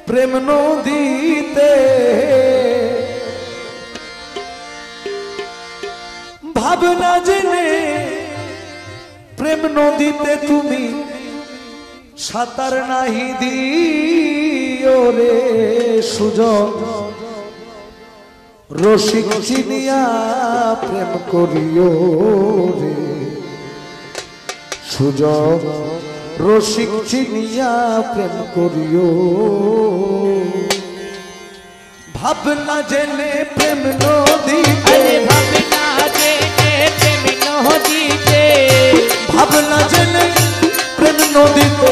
প্রেম নদীতে ভাবনা জেনে প্রেম নদীতে তুমি সাঁতার নাহি দিও রে সুজন রসিক চিনিয়া প্রেম করিও রে সুজন রসিক চিনিয়া প্রেম করিও ভাবনা জেনে প্রেম নদীতে ভাবনা জেনে প্রেম নদীতে ভাবনা জেনে প্রেম নদীতে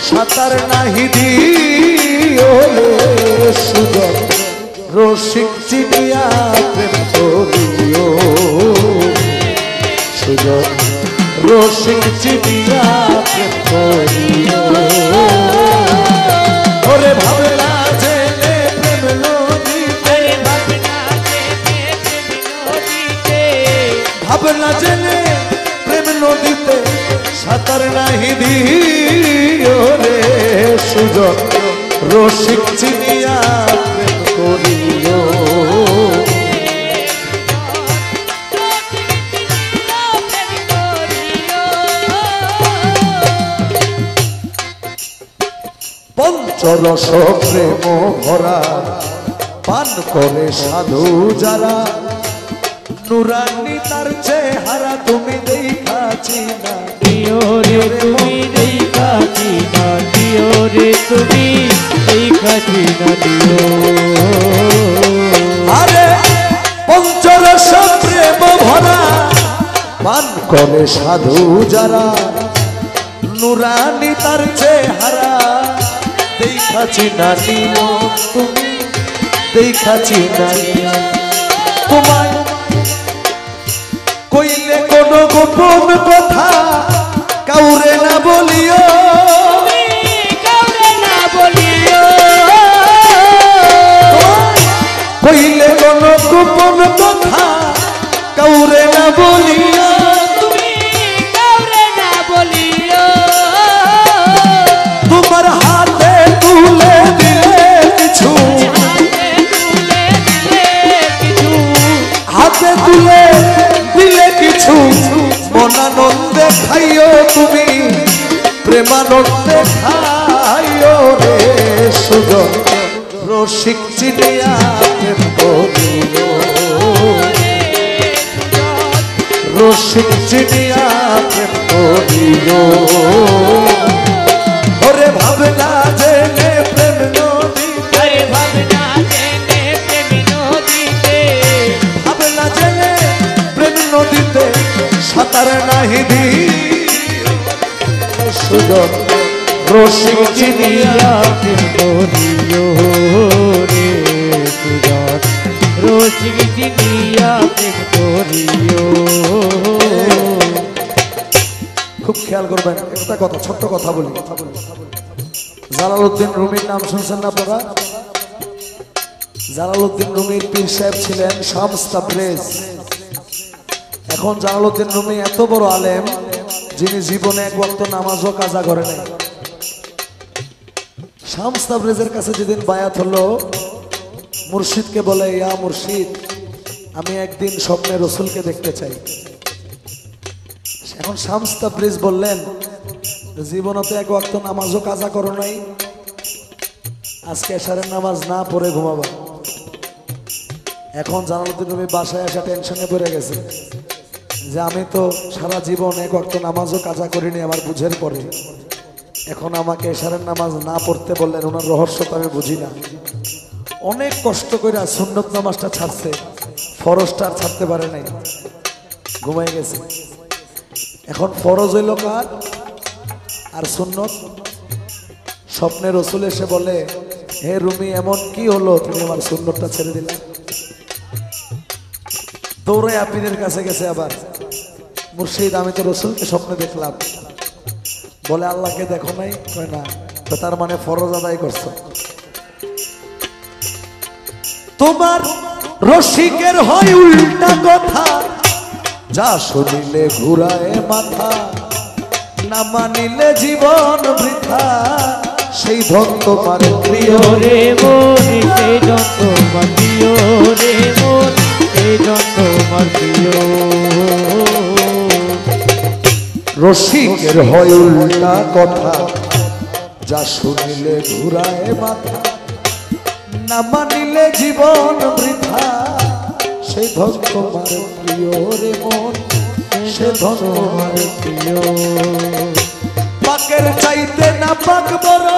সাঁতার নাহি দিও রে সুজন রসিক চিনিয়া প্রেম করিও সুজন রসিক চিনিয়া প্রেম করিও ওরে ভাবনা জেনে প্রেম নদীতে ভাবনা জেনে প্রেম নদীতে সাঁতার নাহি দিও রে সুজন রসিক চিনিয়া প্রেম করিও পঞ্চরস প্রেম ভরা পান করে সাধু যারা নুরানি তার চেহারা তুমি দেখাছি না দিও রে তুমি দেখাছি না দিও রে তুমি দেখাছি না দিও আরে পঞ্চরস প্রেম ভরা পান করে সাধু যারা নুরানি তার চেহারা দেখাছি না নিও তুমি দেখাছি না তোমায় কইলে কোন গোপন কথা কাউরে না বলিও কাউরে না বলিও কইলে কোন গোপন কথা কাউরে না বলিও তুমি কাউরে না বলিও তোমার হাতে তুলে দিলে কিছু হাতে তুলে দিলে কিছু মনানন্দে খাইও তুমি প্রেমানন্দে খাইও রে সুজন রসিক চিনিয়া প্রেম করিও রসিক চিনিয়া প্রেম করিও ওরে ভাবনা জেনে প্রেম নদীতে ভাবনা জেনে প্রেম নদীতে ভাবনা জেনে প্রেম নদীতে সাঁতার নাহি দিও সুজন রসিক চিনিয়া প্রেম করিও রে সুজন রসিক চিনিয়া প্রেম করিও খুব খেয়াল করবেন একটা কথা ছোট্ট কথা বলি জালালউদ্দিন রুমির নাম শুনছেন না আপনারা জালালউদ্দিন রুমির পীর সাহেব ছিলেন শামস তাবরেজ এখন জালালউদ্দিন রুমি এত বড় আলেম যিনি জীবনে এক ওয়াক্ত নামাজও কাজা করে নাই শামস তাবরেজের কাছে যেদিন বায়াত হলো মুর্শিদকে বলে ইয়া মুর্শিদ আমি একদিন স্বপ্নে রসুলকে দেখতে চাই এখন শামস তাবরেজ বললেন জীবনতে এক ওয়াক্ত নামাজও কাজা করো নাই আজকে এশারের নামাজ না পড়ে ঘুমাবা এখন জালালউদ্দিন রুমি বাসায় আসা টেনশনে পড়ে গেছে যে আমি তো সারা জীবন এক ওয়াক্ত নামাজও কাজা করিনি আমার বুঝের পরে এখন আমাকে এশারের নামাজ না পড়তে বললেন ওনার রহস্য তো আমি বুঝি না অনেক কষ্ট করে সুন্নত নামাজটা ছাড়ছে ফরজটা আর ছাড়তে পারে নাই ঘুমাই গেছে এখন ফরজ হইল কার আর সুন্নত স্বপ্নে রসুল এসে বলে হে রুমি এমন কি হলো তুমি আমার সুন্নতটা ছেড়ে দিলে দৌড়ে আপীরের কাছে গেছে আবার মুর্শিদ আমি তো রসুলকে স্বপ্নে দেখলাম বলে আল্লাহকে দেখো নাই কয় না তো তার মানে ফরজ আদায় করছো তোমার রসিকের হয় উল্টা কথা যা শুনিলে ঘুরায় মাথা না মানিলে জীবন বৃথা সেই ধন তোমার প্রিয় প্রিয় রে মন সেই জন তোমার প্রিয় রে মন সেই জন তোমার প্রিয় রসিকের হয় উল্টা কথা যা শুনিলে ঘুরায় মাথা না মানিলে জীবন বৃথা সেই ধন তোমার প্রিয় রে মন সে ধন তোমার প্রিয় পাকের চাইতে না পাক বড়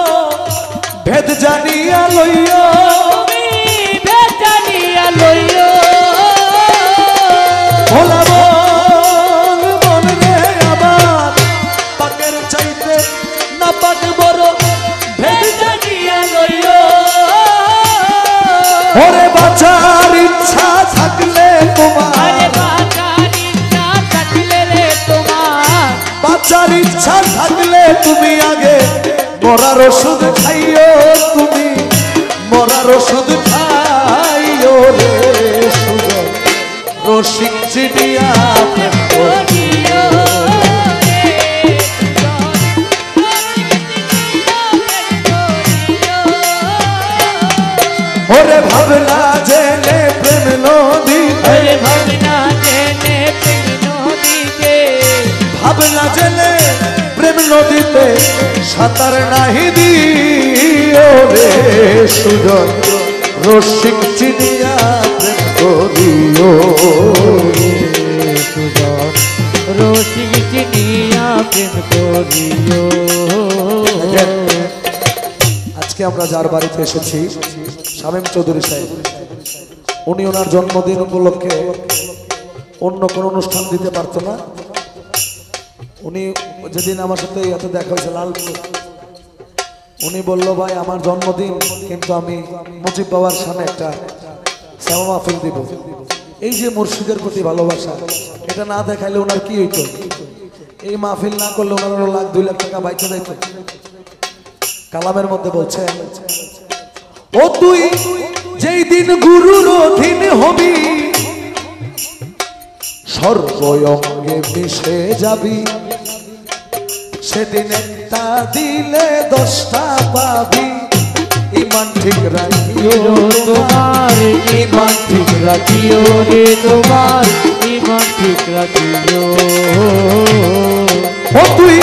ভেদ জানিয়া লইয়া তুমি ভেদ জানিয়া লইও ভোলা বল মন রে আমার পাকের চাইতে না পাক বড় ভেদ জানিয়া লইও ওরে বাঁচার ইচ্ছা থাকলে তোমার আরে বাঁচার ইচ্ছা থাকলে রে তোমার বাঁচার ইচ্ছা থাকলে তুমি আগে মরার ওষুধ খাইও তুমি মরার ওষুধ খাইও রে সুজন রসিক চিনিয়া প্রেম করিও ওরে ভাবনা জেনে প্রেম নদী আরে ভাবনা জেনে প্রেম নদীতে ভাবনা জেনে প্রেম নদীতে সাঁতার নাহি দিও রে সুজন রসিক চিনিয়া প্রেম করিও সুজন রসিক চিনিয়া প্রেম করিও আজকে আমরা যার বাড়িতে এসেছি শামীম চৌধুরী সাহেব উনি ওনার জন্মদিন উপলক্ষে অন্য কোনো অনুষ্ঠান দিতে পারতো না উনি যেদিন আমার সাথে এত দেখা হয়েছে লালপুর উনি বলল ভাই আমার জন্মদিন কিন্তু আমি মুজিব বাবার সামনে একটা শ্যামা মাহফিল দিব এই যে মুর্শিদের প্রতি ভালোবাসা এটা না দেখাইলে ওনার কি হইতো এই মাহফিল না করলে ওনার 1,00,000 2,00,000 টাকা বাইচে যাইত কালামের মধ্যে বলছে ও তুই যেই দিন গুরুর অধীন হবি সর্বঙ্গে মিশে যাবি সেদিন একটা দিলে 10টা পাবি ইমান ঠিক রাখিও তোমার ইমান ঠিক রাখিও রে তোমার ইমান ঠিক রাখিও ও তুই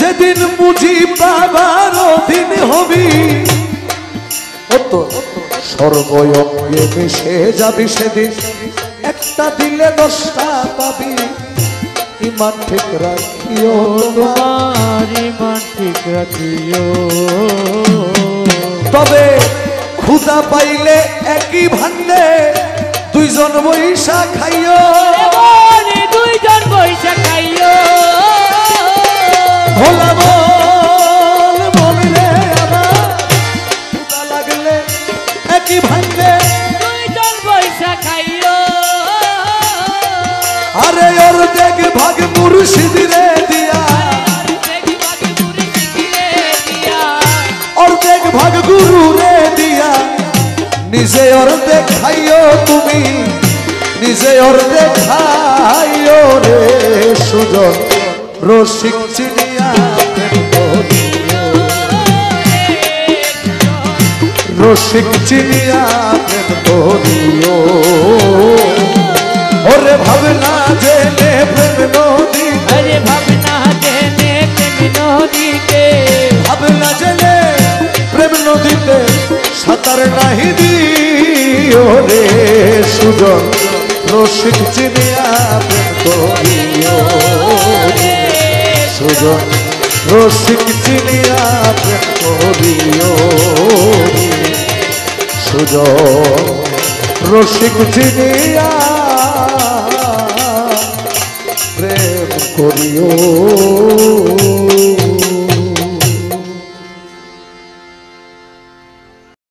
যেদিন মুজিব বাবার অধীন হবি ও তো সর্বঙ্গে মিশে যাবি সেদিন একটা দিলে 10টা পাবি ইমান ঠিক রাখিও তোমার ইমান ঠিক রাখিও তবে ক্ষুধা পাইলে একই ভান্ডে দুইজন বৈশা খাইও এমন দুইজন বৈশা খাইও ভোলা বল বল রে আমার ক্ষুধা লাগলে একই ভান্ডে দুইজন বৈশা খাইও আরে ওর দেখ ভাগ মুর্শিদ রে দিয়া ওর দেখ ভাগ গুরু রে দিয়া নিজে ওর দেখাইও তুমি নিজে ওর দেখাইও রে সুজন রসিক চিনিয়া প্রেম করিও রসিক চিনিয়া প্রেম করিও ওরে ভাবনা জেনে প্রেম নদী আরে ভাবনা জেনে প্রেম নদীতে ভাবনা জেনে প্রেম নদীতে সাঁতার নাহি দিও রে সুজন রসিক চিনিয়া প্রেম করিও সুজন রসিক চিনিয়া প্রেম করিও সুজন রসিক চিনিয়া প্রেম করিও